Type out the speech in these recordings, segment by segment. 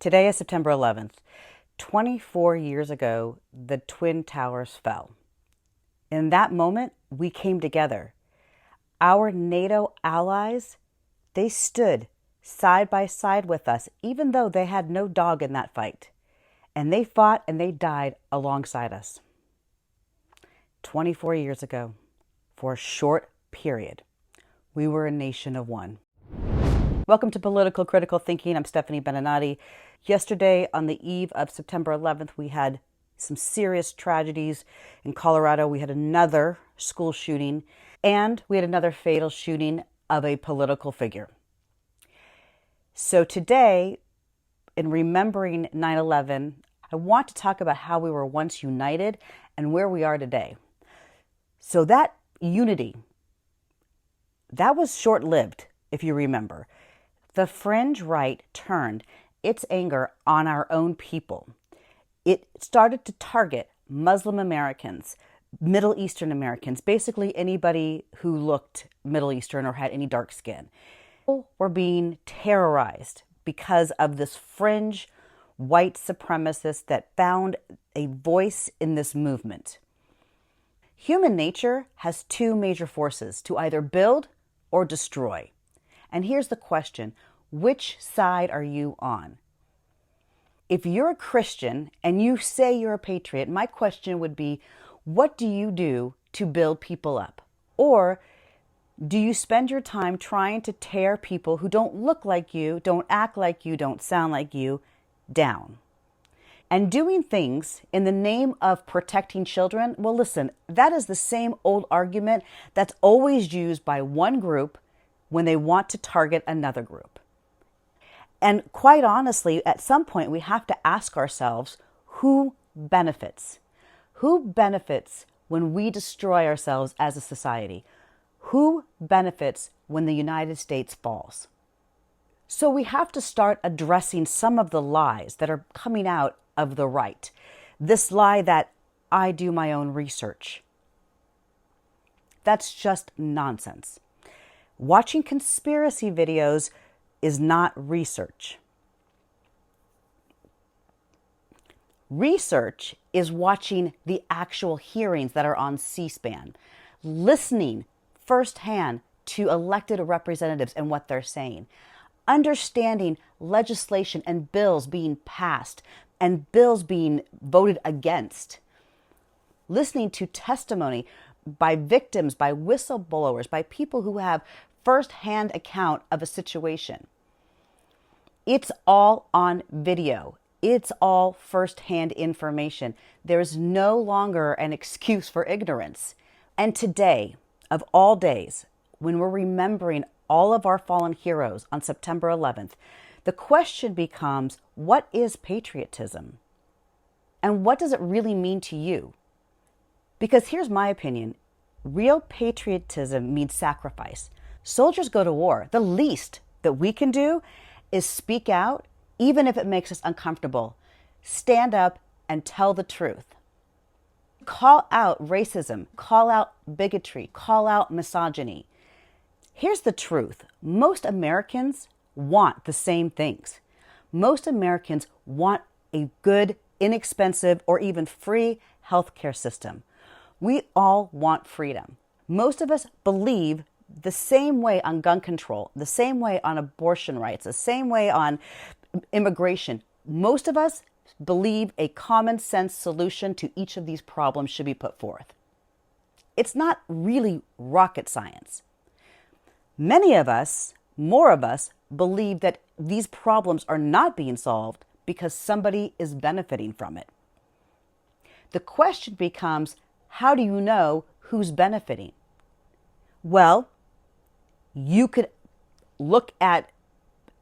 Today is September 11th. 24 years ago, the Twin Towers fell. In that moment, we came together. Our NATO allies, they stood side by side with us, even though they had no dog in that fight. And they fought and they died alongside us. 24 years ago, for a short period, we were a nation of one. Welcome to Political Critical Thinking. I'm Stephanie Beninati. Yesterday, on the eve of September 11th, we had some serious tragedies in Colorado. We had another school shooting, and we had another fatal shooting of a political figure. So today, in remembering 9/11, I want to talk about how we were once united and where we are today. So that unity, that was short-lived, if you remember. The fringe right turned its anger on our own people. It started to target Muslim Americans, Middle Eastern Americans, basically anybody who looked Middle Eastern or had any dark skin. People were being terrorized because of this fringe white supremacist that found a voice in this movement. Human nature has two major forces, to either build or destroy. And here's the question: which side are you on? If you're a Christian and you say you're a patriot, my question would be, what do you do to build people up? Or do you spend your time trying to tear people who don't look like you, don't act like you, don't sound like you, down? And doing things in the name of protecting children, well, listen, that is the same old argument that's always used by one group when they want to target another group. And quite honestly, at some point, we have to ask ourselves, who benefits? Who benefits when we destroy ourselves as a society? Who benefits when the United States falls? So we have to start addressing some of the lies that are coming out of the right. This lie that I do my own research. That's just nonsense. Watching conspiracy videos is not research. Research is watching the actual hearings that are on C-SPAN, listening firsthand to elected representatives and what they're saying, understanding legislation and bills being passed and bills being voted against, listening to testimony by victims, by whistleblowers, by people who have first-hand account of a situation. It's all on video. It's all first-hand information. There's no longer an excuse for ignorance. And today, of all days, when we're remembering all of our fallen heroes on September 11th, the question becomes, what is patriotism? And what does it really mean to you? Because here's my opinion. Real patriotism means sacrifice. Soldiers go to war. The least that we can do is speak out, even if it makes us uncomfortable. Stand up and tell the truth. Call out racism, call out bigotry, call out misogyny. Here's the truth. Most Americans want the same things. Most Americans want a good, inexpensive, or even free healthcare system. We all want freedom. Most of us believe the same way on gun control, the same way on abortion rights, the same way on immigration. Most of us believe a common sense solution to each of these problems should be put forth. It's not really rocket science. Many of us, more of us, believe that these problems are not being solved because somebody is benefiting from it. The question becomes, how do you know who's benefiting? Well, you could look at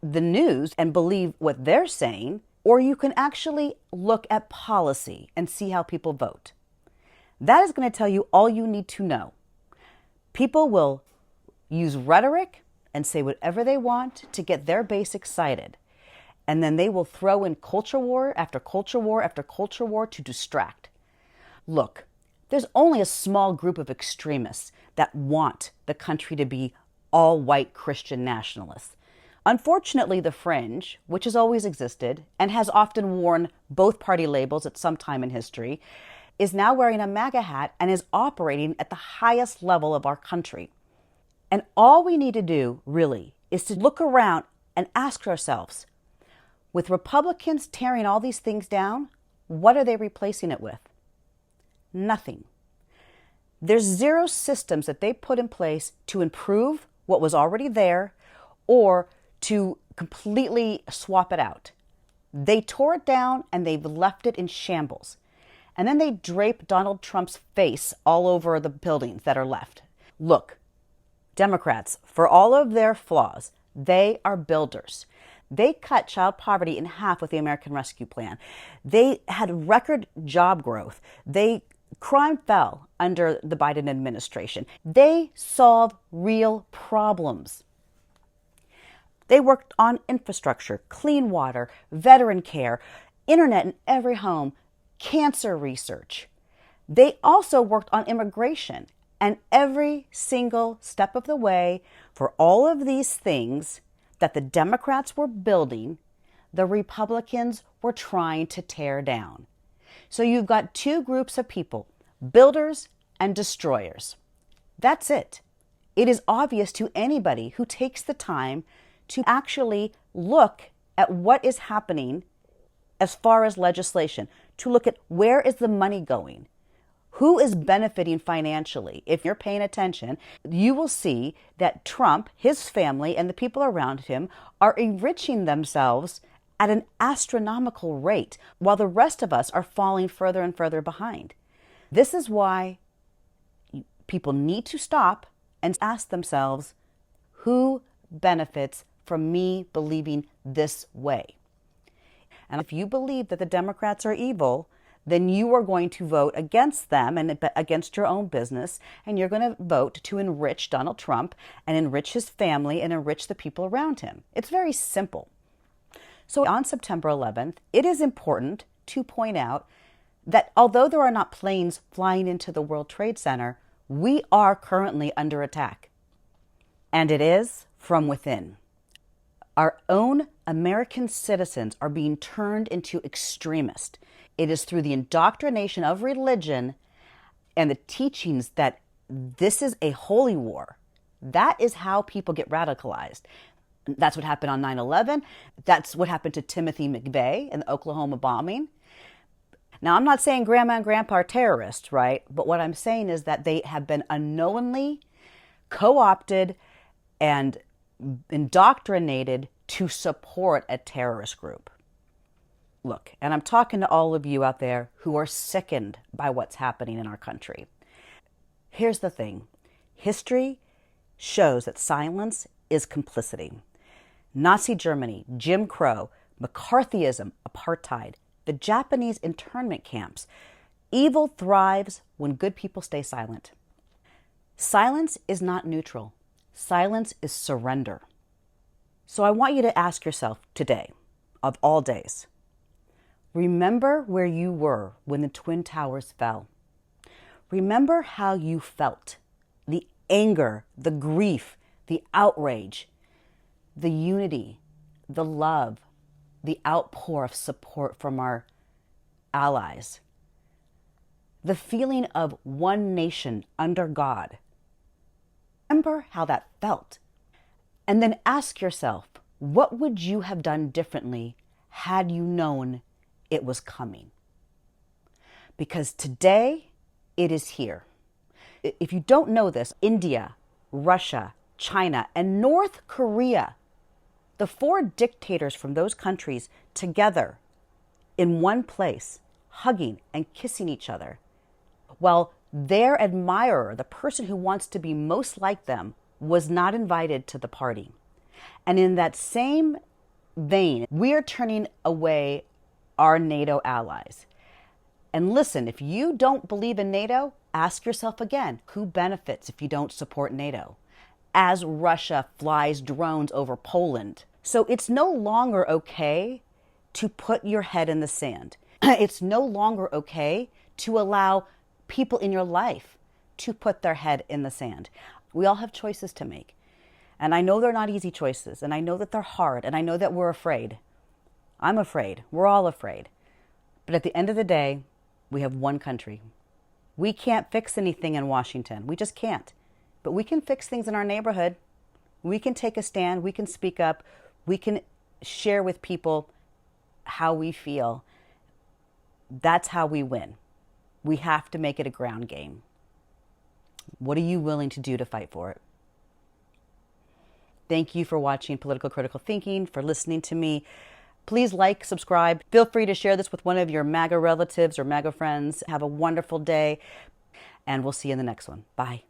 the news and believe what they're saying, or you can actually look at policy and see how people vote. That is going to tell you all you need to know. People will use rhetoric and say whatever they want to get their base excited. And then they will throw in culture war after culture war after culture war to distract. Look, there's only a small group of extremists that want the country to be all white Christian nationalists. Unfortunately, the fringe, which has always existed and has often worn both party labels at some time in history, is now wearing a MAGA hat and is operating at the highest level of our country. And all we need to do, really, is to look around and ask ourselves, with Republicans tearing all these things down, what are they replacing it with? Nothing. There's zero systems that they put in place to improve what was already there or to completely swap it out. They tore it down and they've left it in shambles. And then they drape Donald Trump's face all over the buildings that are left. Look, Democrats, for all of their flaws, they are builders. They cut child poverty in half with the American Rescue Plan. They had record job growth. Crime fell under the Biden administration. They solve real problems. They worked on infrastructure, clean water, veteran care, internet in every home, cancer research. They also worked on immigration, and every single step of the way for all of these things that the Democrats were building, the Republicans were trying to tear down. So you've got two groups of people, builders and destroyers. That's it. It is obvious to anybody who takes the time to actually look at what is happening as far as legislation, to look at where is the money going, who is benefiting financially. If you're paying attention, you will see that Trump, his family, and the people around him are enriching themselves at an astronomical rate, while the rest of us are falling further and further behind. This is why people need to stop and ask themselves, who benefits from me believing this way? And if you believe that the Democrats are evil, then you are going to vote against them and against your own business, and you're going to vote to enrich Donald Trump and enrich his family and enrich the people around him. It's very simple. So on September 11th, it is important to point out that although there are not planes flying into the World Trade Center, we are currently under attack. And it is from within. Our own American citizens are being turned into extremists. It is through the indoctrination of religion and the teachings that this is a holy war. That is how people get radicalized. That's what happened on 9/11. That's what happened to Timothy McVeigh in the Oklahoma bombing. Now, I'm not saying grandma and grandpa are terrorists, right? But what I'm saying is that they have been unknowingly co-opted and indoctrinated to support a terrorist group. Look, and I'm talking to all of you out there who are sickened by what's happening in our country. Here's the thing. History shows that silence is complicity. Nazi Germany, Jim Crow, McCarthyism, apartheid, the Japanese internment camps. Evil thrives when good people stay silent. Silence is not neutral. Silence is surrender. So I want you to ask yourself today, of all days, remember where you were when the Twin Towers fell. Remember how you felt, the anger, the grief, the outrage, the unity, the love, the outpour of support from our allies, the feeling of one nation under God. Remember how that felt. And then ask yourself, what would you have done differently had you known it was coming? Because today, it is here. If you don't know this, India, Russia, China, and North Korea, the four dictators from those countries together in one place, hugging and kissing each other, while their admirer, the person who wants to be most like them, was not invited to the party. And in that same vein, we are turning away our NATO allies. And listen, if you don't believe in NATO, ask yourself again, who benefits if you don't support NATO? As Russia flies drones over Poland. So it's no longer okay to put your head in the sand. It's no longer okay to allow people in your life to put their head in the sand. We all have choices to make. And I know they're not easy choices, and I know that they're hard, and I know that we're afraid. I'm afraid. We're all afraid. But at the end of the day, we have one country. We can't fix anything in Washington. We just can't. But we can fix things in our neighborhood. We can take a stand. We can speak up. We can share with people how we feel. That's how we win. We have to make it a ground game. What are you willing to do to fight for it? Thank you for watching Political Critical Thinking, for listening to me. Please like, subscribe. Feel free to share this with one of your MAGA relatives or MAGA friends. Have a wonderful day, and we'll see you in the next one. Bye.